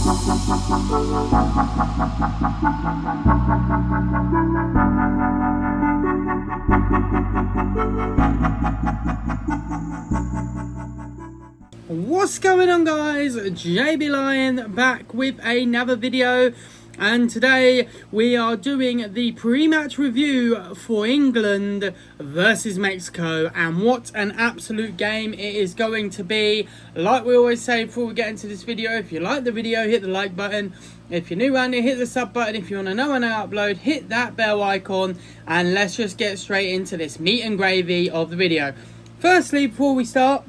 What's going on, guys? JB Lion back with another video, and today we are doing the pre-match review for England versus Mexico, and what an absolute game it is going to be. Like we always say before we get into this video, if you like the video, hit the like button. If you're new around here, hit the sub button. If you want to know when I upload, hit that bell icon, and let's just get straight into this meat and gravy of the video. Firstly, before we start,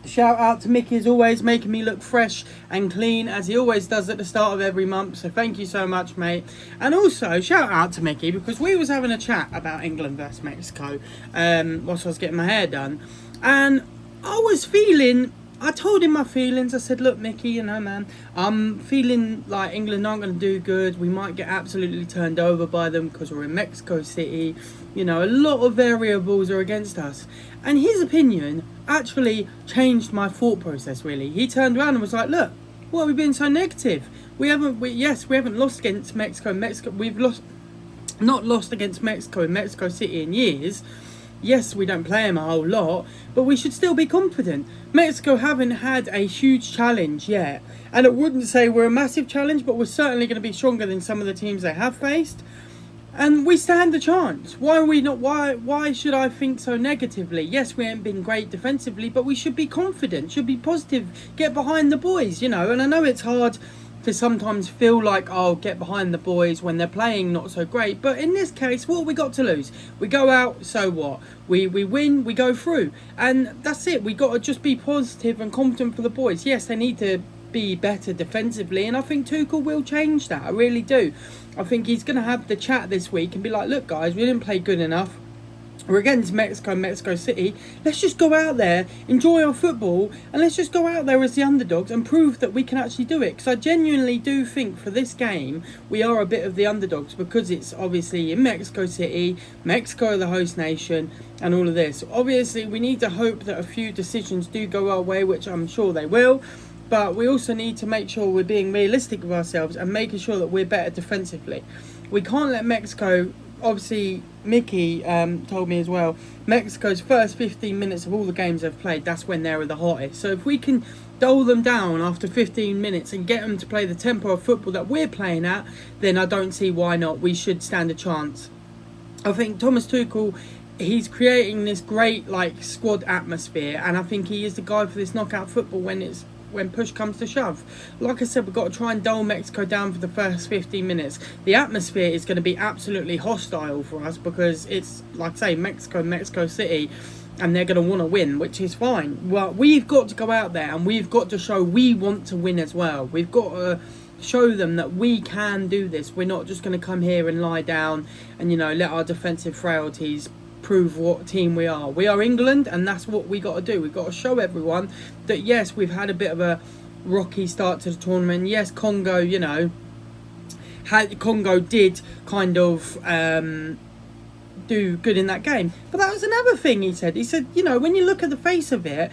shout out to Mickey, as always, making me look fresh and clean as he always does at the start of every month, so thank you so much, mate. And also shout out to Mickey, because we was having a chat about England versus Mexico whilst I was getting my hair done, and I told him my feelings. I said, look, Mickey, you know, man, I'm feeling like England aren't going to do good. We might get absolutely turned over by them because we're in Mexico City. You know, a lot of variables are against us. And his opinion actually changed my thought process, really. He turned around and was like, look, why are we being so negative? We haven't lost against Mexico. We've not lost against Mexico in Mexico City in years. Yes, we don't play them a whole lot, but we should still be confident. Mexico haven't had a huge challenge yet, and I wouldn't say we're a massive challenge, but we're certainly going to be stronger than some of the teams they have faced, and we stand a chance. Why are we not? Why should I think so negatively? Yes, we haven't been great defensively, but we should be confident, should be positive, get behind the boys, you know. And I know it's hard to sometimes feel like, oh, get behind the boys when they're playing not so great, but in this case, what have we got to lose? We go out, so what? We win, we go through, and that's it. We got to just be positive and confident for the boys. Yes, they need to be better defensively, and I think Tuchel will change that. I really do. I think he's going to have the chat this week and be like, look, guys, we didn't play good enough. We're against Mexico City. Let's just go out there, enjoy our football, and let's just go out there as the underdogs and prove that we can actually do it. Because I genuinely do think for this game, we are a bit of the underdogs, because it's obviously in Mexico City, Mexico the host nation, and all of this. Obviously, we need to hope that a few decisions do go our way, which I'm sure they will. But we also need to make sure we're being realistic with ourselves and making sure that we're better defensively. We can't let Mexico... Obviously, Mickey told me as well, Mexico's first 15 minutes of all the games they've played, that's when they're the hottest. So if we can dull them down after 15 minutes and get them to play the tempo of football that we're playing at, then I don't see why not. We should stand a chance. I think Thomas Tuchel, he's creating this great squad atmosphere, and I think he is the guy for this knockout football when push comes to shove. Like I said, we've got to try and dull Mexico down for the first 15 minutes. The atmosphere is going to be absolutely hostile for us, because it's, like I say, Mexico City, and they're going to want to win, which is fine. Well, we've got to go out there and we've got to show we want to win as well. We've got to show them that we can do this. We're not just going to come here and lie down and, you know, let our defensive frailties prove what team we are. We are England, and that's what we got to do. We've got to show everyone that, yes, we've had a bit of a rocky start to the tournament. Yes, Congo, you know, Congo did kind of do good in that game. But that was another thing he said. He said, you know, when you look at the face of it,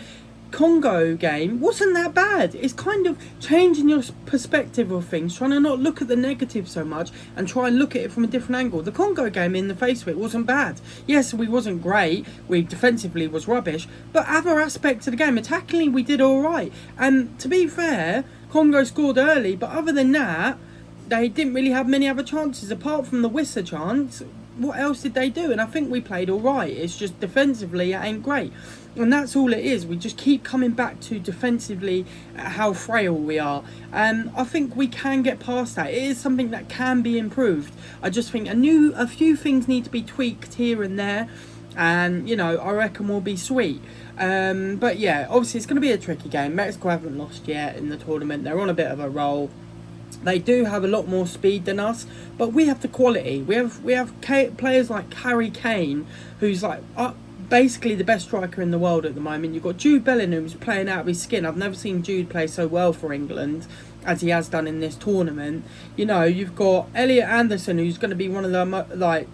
Congo game wasn't that bad. It's kind of changing your perspective of things, trying to not look at the negative so much and try and look at it from a different angle. The Congo game, in the face of it, wasn't bad. Yes, we wasn't great. We defensively was rubbish, but other aspects of the game, attackingly, we did all right. And to be fair, Congo scored early, but other than that, they didn't really have many other chances apart from the Wissa chance. What else did they do? And I think we played all right. It's just defensively it ain't great. And that's all it is. We just keep coming back to defensively how frail we are. And I think we can get past that. It is something that can be improved. I just think a few things need to be tweaked here and there. And, you know, I reckon we'll be sweet. But yeah, obviously it's going to be a tricky game. Mexico haven't lost yet in the tournament. They're on a bit of a roll. They do have a lot more speed than us, but we have the quality. We have players like Harry Kane, who's like basically the best striker in the world at the moment. You've got Jude Bellingham, who's playing out of his skin. I've never seen Jude play so well for England as he has done in this tournament. You know, you've got Elliot Anderson, who's going to be one of the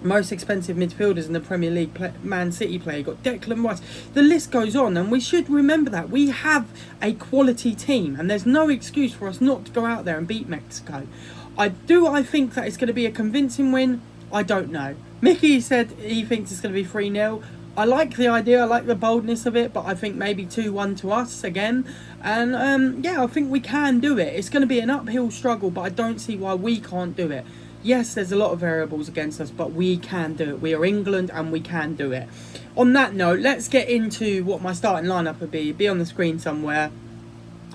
most expensive midfielders in the Premier League, Man City player, got Declan Rice. The list goes on, and we should remember that we have a quality team, and there's no excuse for us not to go out there and beat Mexico. I think that it's going to be a convincing win. I don't know. Mickey said he thinks it's going to be 3-0. I like the idea, I like the boldness of it, but I think maybe 2-1 to us again. And yeah, I think we can do it. It's going to be an uphill struggle, but I don't see why we can't do it. Yes, there's a lot of variables against us, but we can do it. We are England and we can do it. On that note, let's get into what my starting lineup would be on the screen somewhere.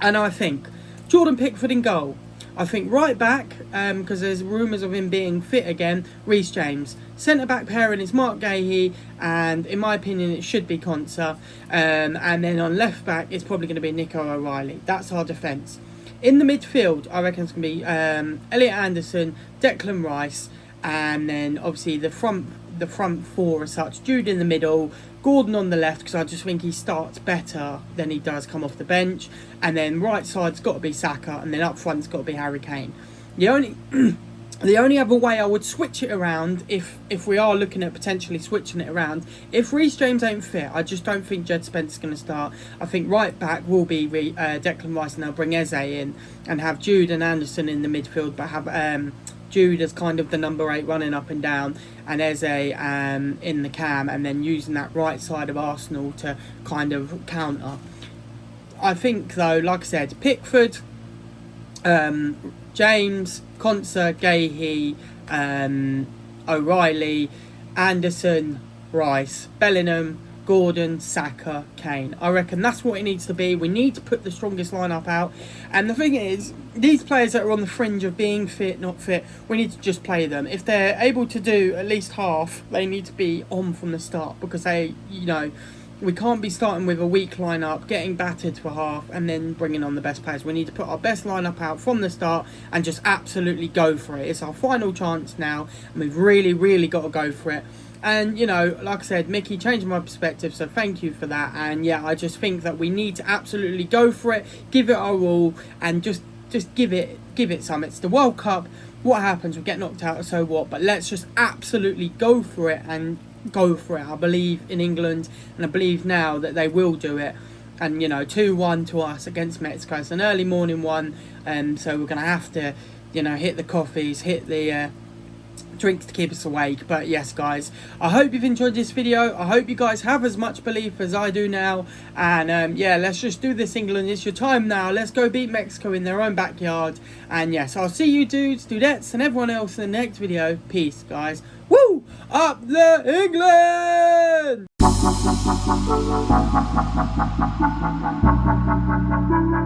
And I think Jordan Pickford in goal. I think right back, because there's rumours of him being fit again, Reece James. Centre-back pairing is Mark Gahey, and in my opinion it should be Konsa. And then on left-back it's probably going to be Nico O'Reilly. That's our defence. In the midfield, I reckon it's going to be Elliot Anderson, Declan Rice, and then obviously the front four as such. Jude in the middle, Gordon on the left, because I just think he starts better than he does come off the bench. And then right side's got to be Saka, and then up front's got to be Harry Kane. The only other way I would switch it around, if we are looking at potentially switching it around, if Reece James ain't fit, I just don't think Jed Spencer's going to start. I think right back will be Declan Rice, and they'll bring Eze in and have Jude and Anderson in the midfield, but have Jude as kind of the number 8 running up and down, and Eze in the cam, and then using that right side of Arsenal to kind of counter. I think though, like I said, Pickford, James, Konsa, Gahey, O'Reilly, Anderson, Rice, Bellingham, Gordon, Saka, Kane. I reckon that's what it needs to be. We need to put the strongest lineup out. And the thing is, these players that are on the fringe of being fit, not fit, we need to just play them. If they're able to do at least half, they need to be on from the start, because they, we can't be starting with a weak lineup, getting battered for half, and then bringing on the best players. We need to put our best lineup out from the start and just absolutely go for it. It's our final chance now, and we've really, really got to go for it. And, like I said, Mickey changed my perspective, so thank you for that. And, yeah, I just think that we need to absolutely go for it, give it our all, and just give it some. It's the World Cup. What happens? We get knocked out, so what? But let's just absolutely go for it and go for it. I believe in England, and I believe now that they will do it. And 2-1 to us against Mexico. It's an early morning one, so we're gonna have to hit the coffees, hit the drinks to keep us awake. But yes, guys, I hope you've enjoyed this video. I hope you guys have as much belief as I do now. And yeah, let's just do this, England. It's your time now. Let's go beat Mexico in their own backyard. And yes, I'll see you dudes, dudettes, and everyone else in the next video. Peace, guys. Woo! Up the England!